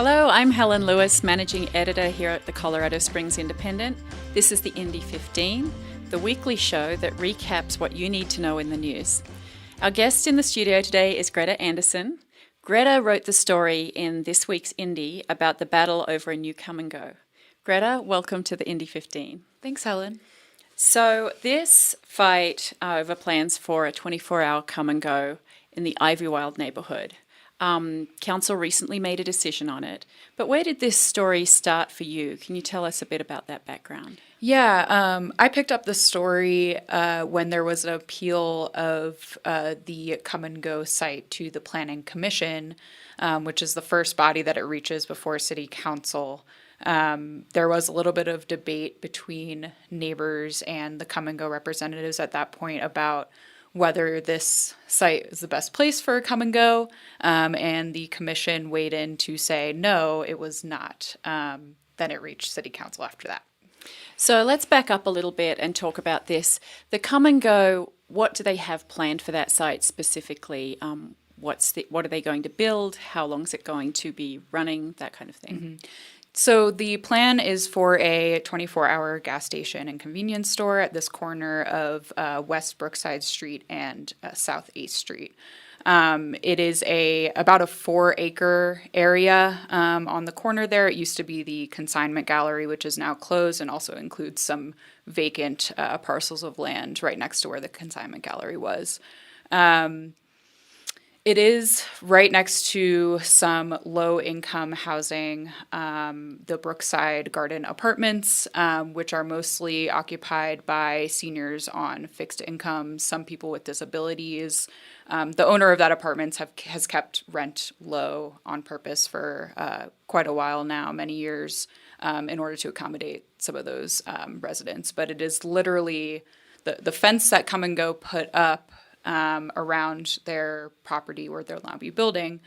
Hello, I'm Helen Lewis, Managing Editor here at the Colorado Springs Independent. This is the Indy 15, the weekly show that recaps what you need to know in the news. Our guest in the studio today is Greta Anderson. Greta wrote the story in this week's Indy about the battle over a new Kum Go. Greta, welcome to the Indy 15. Thanks, Helen. So this fight over plans for a 24-hour Kum Go in the Ivywild neighbourhood. Council recently made a decision on it. But where did this story start for you? Can you tell us a bit about that background? Yeah, I picked up the story when there was an appeal of the Kum Go site to the Planning Commission, which is the first body that it reaches before City Council. There was a little bit of debate between neighbors and the Kum Go representatives at that point about whether this site is the best place for a Kum Go, and the commission weighed in to say no, it was not. Then it reached City Council after that. So let's back up a little bit and talk about this. The Kum Go, what do they have planned for that site specifically? What are they going to build? How long is it going to be running? That kind of thing. Mm-hmm. So the plan is for a 24-hour gas station and convenience store at this corner of West Brookside Street and South 8th Street. It is about a 4-acre area on the corner there. It used to be the consignment gallery, which is now closed, and also includes some vacant parcels of land right next to where the consignment gallery was. It is right next to some low-income housing, the Brookside Garden Apartments, which are mostly occupied by seniors on fixed incomes, some people with disabilities. The owner of that apartment has kept rent low on purpose for quite a while now, many years, in order to accommodate some of those residents. But it is literally the fence that Kum Go put up around their property where they'll now be building.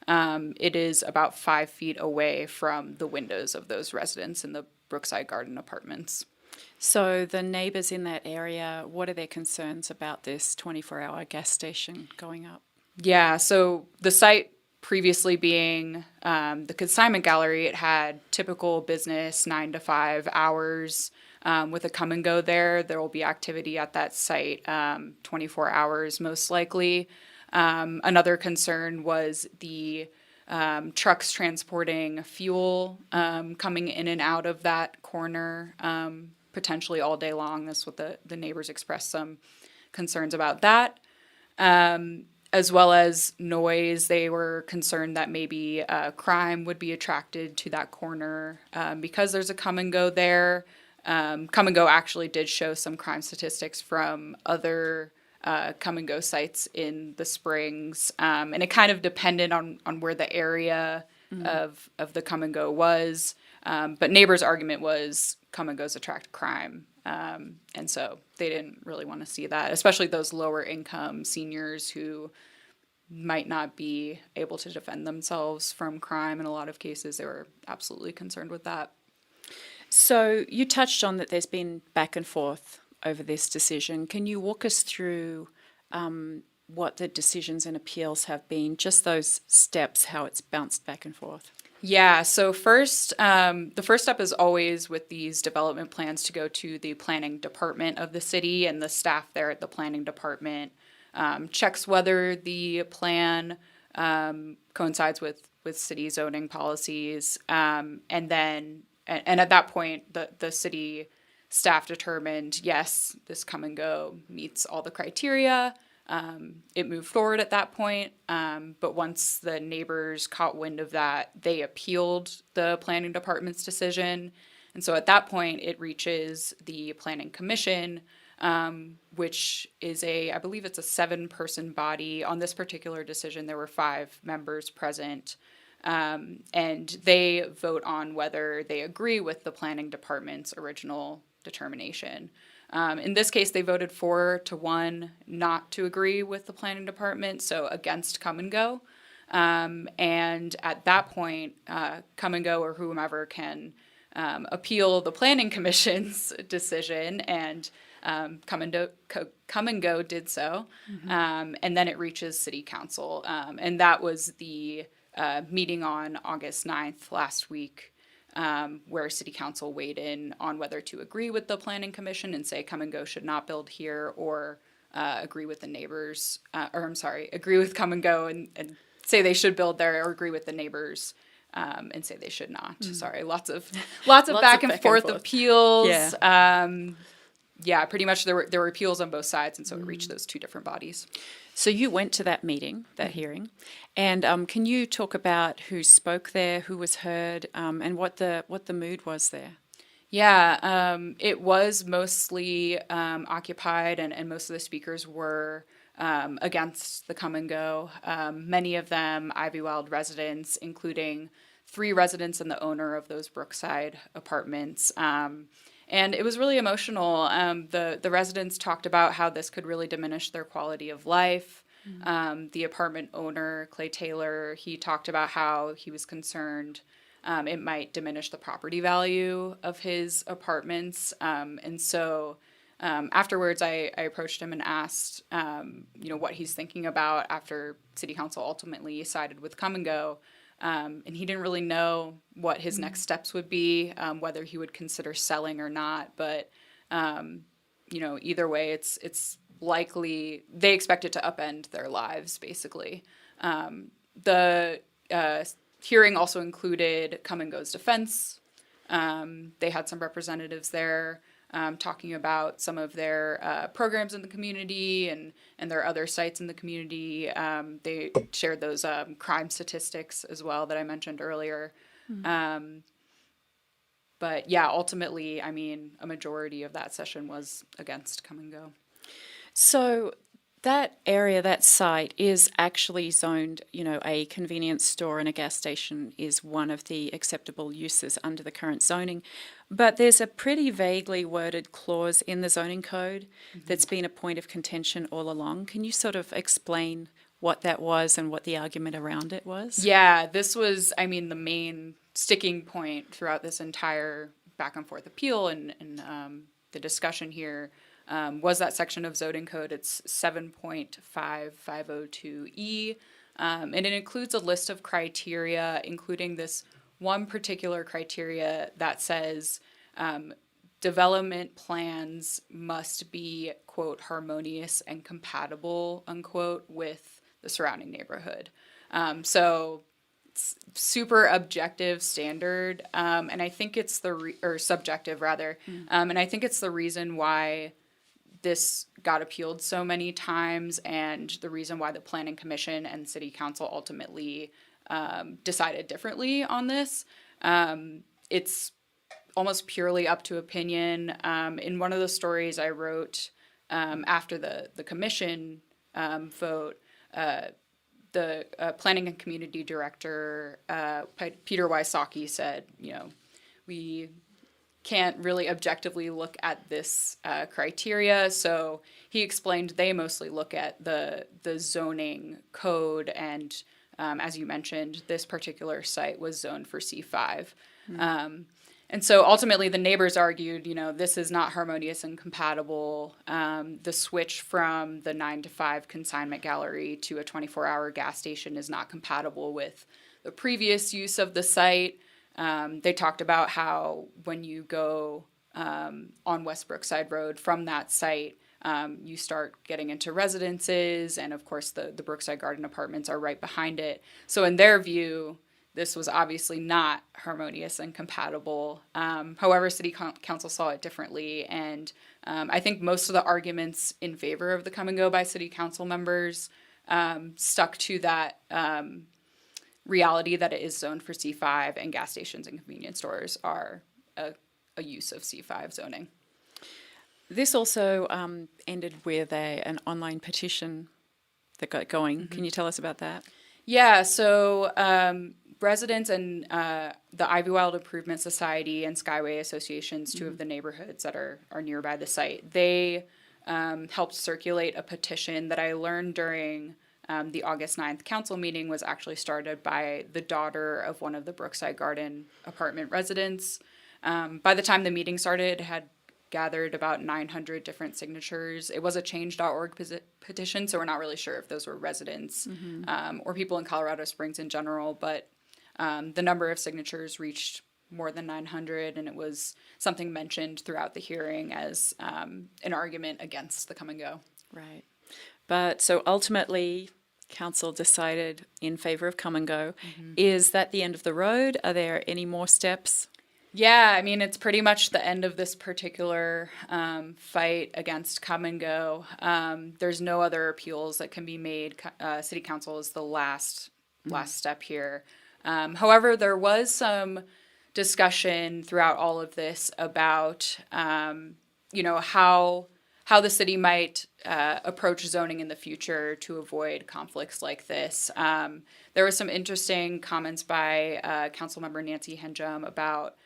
It is about 5 feet away from the windows of those residents in the Brookside Garden Apartments. So the neighbours in that area, what are their concerns about this 24-hour gas station going up? Yeah, so the site previously being the consignment gallery, it had typical business 9 to 5 hours. With a Kum Go there will be activity at that site 24 hours most likely. Another concern was the trucks transporting fuel coming in and out of that corner potentially all day long. That's what the neighbors expressed some concerns about that. As well as noise, they were concerned that maybe crime would be attracted to that corner because there's a Kum Go there. Kum Go actually did show some crime statistics from other Kum Go sites in the Springs, and it kind of depended on where the area of the Kum Go was. But neighbors' argument was Kum Go's attract crime, and so they didn't really want to see that, especially those lower income seniors who might not be able to defend themselves from crime. In a lot of cases, they were absolutely concerned with that. So you touched on that there's been back and forth over this decision. Can you walk us through what the decisions and appeals have been, just those steps, how it's bounced back and forth? Yeah, so the first step is always with these development plans to go to the planning department of the city, and the staff there at the planning department checks whether the plan coincides with city zoning policies, And at that point, the city staff determined, yes, this Kum Go meets all the criteria. It moved forward at that point. But once the neighbors caught wind of that, they appealed the planning department's decision. And so at that point, it reaches the Planning Commission, which is I believe it's a 7-person body. On this particular decision, there were 5 members present. And they vote on whether they agree with the planning department's original determination. In this case, they voted 4-1 not to agree with the planning department, so against Kum Go. And at that point, Kum Go or whomever can appeal the planning commission's decision, and Kum Go did so. And then it reaches City Council. And that was the meeting on August 9th last week, where City Council weighed in on whether to agree with the Planning Commission and say Kum and Go should not build here, or agree with the neighbors, agree with Kum and Go and say they should build there, or agree with the neighbors and say they should not. Sorry, lots of back and forth appeals. Yeah, pretty much there were appeals on both sides, and so it reached those two different bodies. So you went to that meeting, that hearing, and can you talk about who spoke there, who was heard, and what the mood was there? Yeah, it was mostly occupied, and most of the speakers were against the Kum and Go. Many of them Ivywild residents, including 3 residents and the owner of those Brookside apartments. And it was really emotional. The residents talked about how this could really diminish their quality of life. The apartment owner, Clay Taylor, he talked about how he was concerned it might diminish the property value of his apartments. And so afterwards, I approached him and asked, what he's thinking about after City Council ultimately sided with Kum and Go. And he didn't really know what his next steps would be, whether he would consider selling or not. But, either way, it's likely they expect it to upend their lives, basically. The hearing also included Kum and Go's defense. They had some representatives there talking about some of their programs in the community and their other sites in the community. They shared those crime statistics as well that I mentioned earlier. But yeah, ultimately, a majority of that session was against Kum and Go. So that area, that site is actually zoned, a convenience store and a gas station is one of the acceptable uses under the current zoning. But there's a pretty vaguely worded clause in the zoning code that's been a point of contention all along. Can you sort of explain what that was and what the argument around it was? Yeah, this was, the main sticking point throughout this entire back and forth appeal and the discussion here. Was that section of zoning code. It's 7.5502E, and it includes a list of criteria, including this one particular criteria that says development plans must be, quote, harmonious and compatible, unquote, with the surrounding neighborhood. So it's super objective standard, and I think it's or subjective rather, and I think it's the reason why this got appealed so many times, and the reason why the Planning Commission and City Council ultimately decided differently on this. It's almost purely up to opinion. In one of the stories I wrote after the commission vote, the Planning and Community Director, Peter Wysocki, said, we can't really objectively look at this criteria. So he explained they mostly look at the zoning code, and as you mentioned, this particular site was zoned for C5. And so ultimately the neighbors argued, this is not harmonious and compatible. The switch from the 9 to 5 consignment gallery to a 24-hour gas station is not compatible with the previous use of the site. They talked about how when you go on West Brookside Road from that site, you start getting into residences, and of course the Brookside Garden Apartments are right behind it. So in their view, this was obviously not harmonious and compatible. However, City Council saw it differently, and I think most of the arguments in favor of the Kum and Go by City Council members stuck to that reality that it is zoned for C5, and gas stations and convenience stores are a use of C5 zoning. This also ended with an online petition that got going. Can you tell us about that? Yeah, so residents and the Ivywild Improvement Society and Skyway Associations, two of the neighborhoods that are nearby the site, they helped circulate a petition that I learned during the August 9th council meeting was actually started by the daughter of one of the Brookside Garden apartment residents. By the time the meeting started, it had gathered about 900 different signatures. It was a change.org petition, so we're not really sure if those were residents or people in Colorado Springs in general, but the number of signatures reached more than 900, and it was something mentioned throughout the hearing as an argument against the Kum Go. Right. But so ultimately, council decided in favor of Kum Go. Is that the end of the road? Are there any more steps? Yeah, I mean, it's pretty much the end of this particular fight against Kum Go. There's no other appeals that can be made. City council is the last step here. However, there was some discussion throughout all of this about, how the city might approach zoning in the future to avoid conflicts like this. There was some interesting comments by Councilmember Nancy Henjum about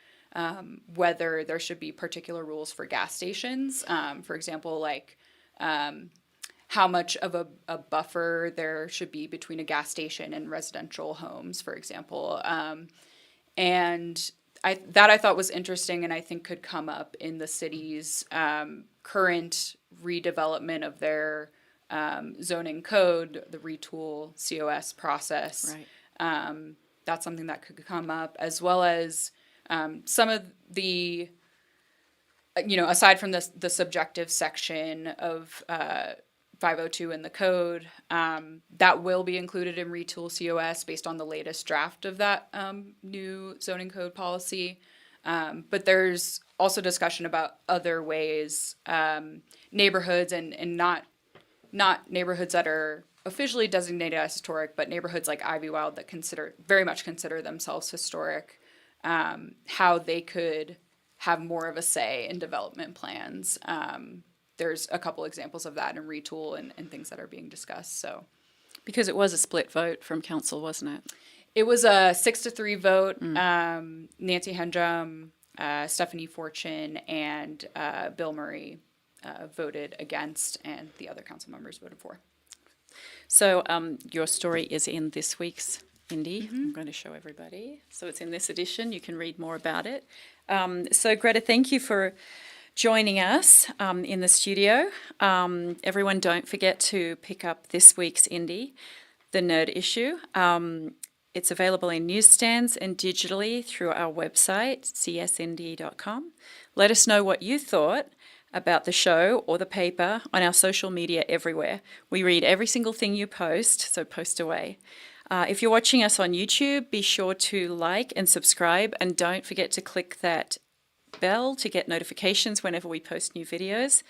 whether there should be particular rules for gas stations. For example, like how much of a buffer there should be between a gas station and residential homes, for example. And I thought was interesting, and I think could come up in the city's current redevelopment of their zoning code, the retool COS process. Right. That's something that could come up, as well as some of the, aside from the subjective section of 502 in the code, that will be included in retool COS based on the latest draft of that new zoning code policy. But there's also discussion about other ways, neighborhoods and not neighborhoods that are officially designated as historic, but neighborhoods like Ivywild that very much consider themselves historic, how they could have more of a say in development plans. There's a couple examples of that in retool and things that are being discussed. So, because it was a split vote from council, wasn't it? It was a 6-3 vote. Nancy Henjum, Stephanie Fortune, and Bill Murray voted against, and the other council members voted for. So your story is in this week's Indy. I'm going to show everybody. So it's in this edition. You can read more about it. So Greta, thank you for joining us in the studio. Everyone, don't forget to pick up this week's Indy, the Nerd issue. It's available in newsstands and digitally through our website, csindy.com. Let us know what you thought about the show or the paper on our social media everywhere. We read every single thing you post, so post away. If you're watching us on YouTube, be sure to like and subscribe, and don't forget to click that bell to get notifications whenever we post new videos.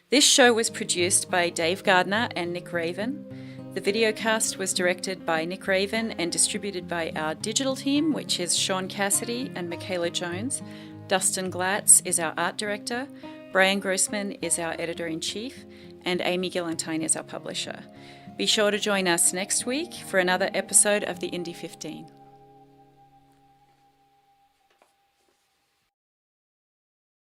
This show was produced by Dave Gardner and Nick Raven. The videocast was directed by Nick Raven and distributed by our digital team, which is Sean Cassidy and Michaela Jones. Dustin Glatz is our art director. Brian Grossman is our editor-in-chief. And Amy Gillentine is our publisher. Be sure to join us next week for another episode of the Indy 15.